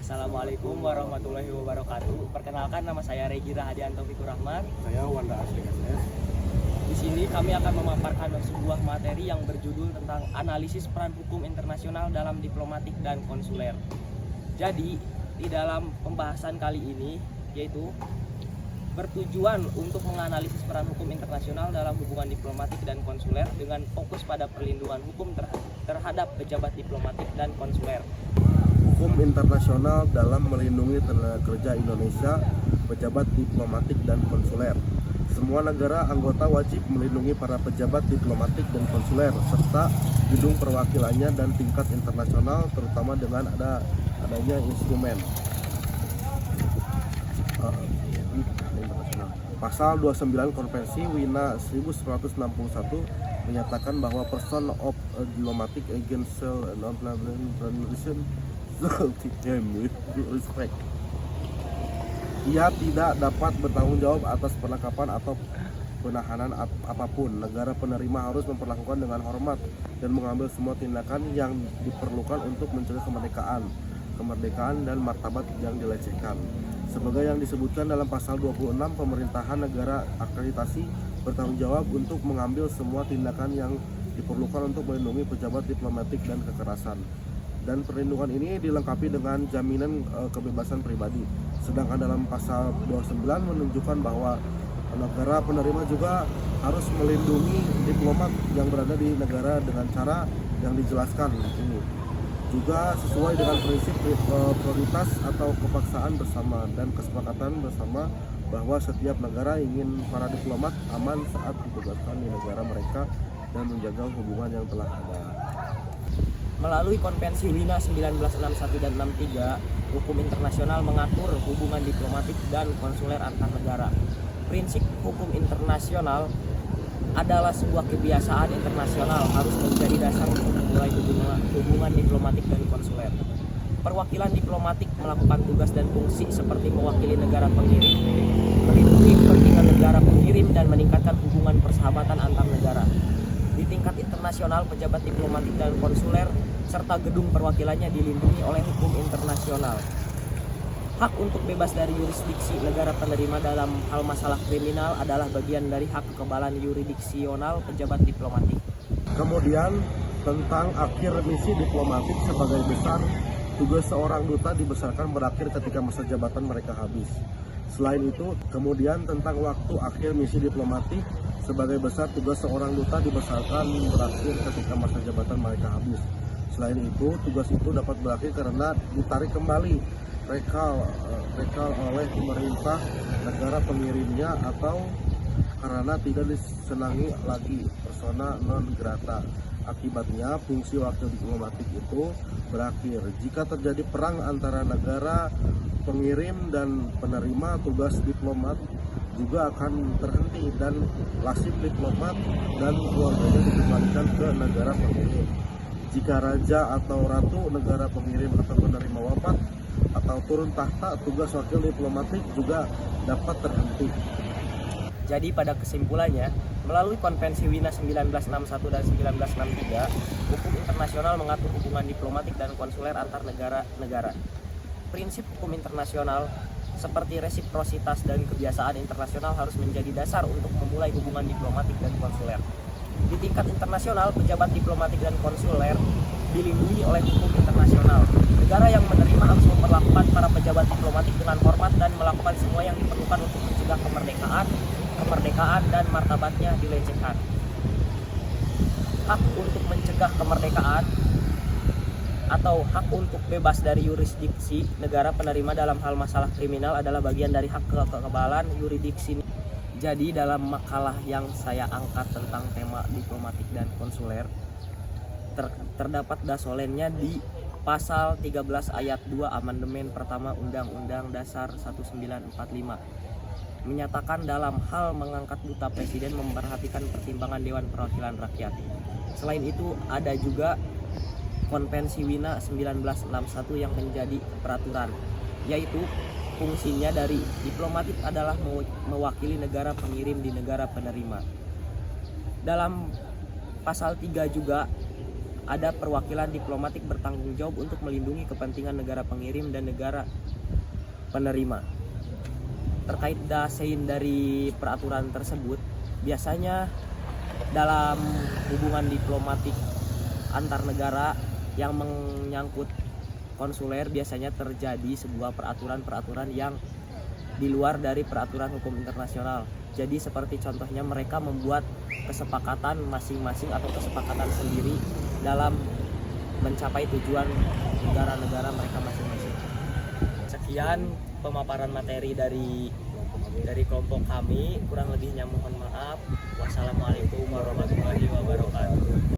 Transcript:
Assalamualaikum warahmatullahi wabarakatuh. Perkenalkan, nama saya Regi Rahadianto Fikur Rahman. Saya Wanda Asri SS. Di sini kami akan memaparkan sebuah materi yang berjudul tentang analisis peran hukum internasional dalam diplomatik dan konsuler. Jadi, di dalam pembahasan kali ini yaitu bertujuan untuk menganalisis peran hukum internasional dalam hubungan diplomatik dan konsuler dengan fokus pada perlindungan hukum terhadap pejabat diplomatik dan konsuler. Hukum internasional dalam melindungi tenaga kerja Indonesia, pejabat diplomatik dan konsuler. Semua negara anggota wajib melindungi para pejabat diplomatik dan konsuler serta gedung perwakilannya dan tingkat internasional, terutama dengan adanya instrumen. Pasal 29 Konvensi Wina 1961 menyatakan bahwa person of a diplomatic agent shall not respect. Ia tidak dapat bertanggung jawab atas penangkapan atau penahanan apapun. Negara penerima harus memperlakukan dengan hormat dan mengambil semua tindakan yang diperlukan untuk mencegah kemerdekaan dan martabat yang dilecehkan. Sebagai yang disebutkan dalam pasal 26, pemerintahan negara akreditasi bertanggung jawab untuk mengambil semua tindakan yang diperlukan untuk melindungi pejabat diplomatik dan kekerasan. Dan perlindungan ini dilengkapi dengan jaminan kebebasan pribadi. Sedangkan dalam pasal 29 menunjukkan bahwa negara penerima juga harus melindungi diplomat yang berada di negara dengan cara yang dijelaskan ini. Juga sesuai dengan prinsip prioritas atau kepaksaan bersama dan kesepakatan bersama bahwa setiap negara ingin para diplomat aman saat ditugaskan di negara mereka dan menjaga hubungan yang telah ada. Melalui Konvensi Wina 1961 dan 63, hukum internasional mengatur hubungan diplomatik dan konsuler antar negara. Prinsip hukum internasional adalah sebuah kebiasaan internasional harus menjadi dasar untuk memulai hubungan diplomatik dan konsuler. Perwakilan diplomatik melakukan tugas dan fungsi seperti mewakili negara pengirim, melindungi kepentingan negara pengirim, dan meningkatkan hubungan persahabatan antar negara. Di tingkat internasional, pejabat diplomatik dan konsuler serta gedung perwakilannya dilindungi oleh hukum internasional. Hak untuk bebas dari yurisdiksi negara penerima dalam hal masalah kriminal adalah bagian dari hak kekebalan yurisdiksional pejabat diplomatik. Kemudian tentang akhir misi diplomatik sebagai besar, tugas seorang duta dibesarkan berakhir ketika masa jabatan mereka habis. Selain itu, kemudian tentang waktu akhir misi diplomatik sebagai besar, tugas seorang duta dibesarkan berakhir ketika masa jabatan mereka habis. Selain itu, tugas itu dapat berakhir karena ditarik kembali rekal oleh pemerintah negara pengirimnya atau karena tidak disenangi lagi persona non grata. Akibatnya fungsi wakil diplomatik itu berakhir. Jika terjadi perang antara negara pengirim dan penerima, tugas diplomat juga akan terhenti dan nasib diplomat dan keluarganya dikembalikan ke negara pengirim. Jika raja atau ratu negara pengirim atau penerima wafat atau turun tahta, tugas wakil diplomatik juga dapat terhenti. Jadi pada kesimpulannya, melalui Konvensi Wina 1961 dan 1963, hukum internasional mengatur hubungan diplomatik dan konsuler antar negara-negara. Prinsip hukum internasional seperti resiprositas dan kebiasaan internasional harus menjadi dasar untuk memulai hubungan diplomatik dan konsuler. Di tingkat internasional, pejabat diplomatik dan konsuler dilindungi oleh hukum internasional. Negara yang menerima harus memperlakukan para pejabat diplomatik dengan hormat dan melakukan semua yang diperlukan untuk mencegah kemerdekaan dan martabatnya dilecehkan. Hak untuk mencegah kemerdekaan atau hak untuk bebas dari yurisdiksi negara penerima dalam hal masalah kriminal adalah bagian dari hak kekebalan yurisdiksi. Jadi dalam makalah yang saya angkat tentang tema diplomatik dan konsuler, terdapat dasolennya di pasal 13 ayat 2 amandemen pertama Undang-Undang Dasar 1945 menyatakan dalam hal mengangkat duta presiden memperhatikan pertimbangan Dewan Perwakilan Rakyat. Selain itu ada juga Konvensi Wina 1961 yang menjadi peraturan, yaitu fungsinya dari diplomatik adalah mewakili negara pengirim di negara penerima. Dalam pasal 3 juga ada perwakilan diplomatik bertanggung jawab untuk melindungi kepentingan negara pengirim dan negara penerima. Terkait desain dari peraturan tersebut, biasanya dalam hubungan diplomatik antar negara yang menyangkut konsuler biasanya terjadi sebuah peraturan-peraturan yang di luar dari peraturan hukum internasional. Jadi seperti contohnya mereka membuat kesepakatan masing-masing atau kesepakatan sendiri dalam mencapai tujuan negara-negara mereka masing-masing. Sekian pemaparan materi dari kelompok kami, kurang lebihnya mohon maaf. Wassalamualaikum warahmatullahi wabarakatuh.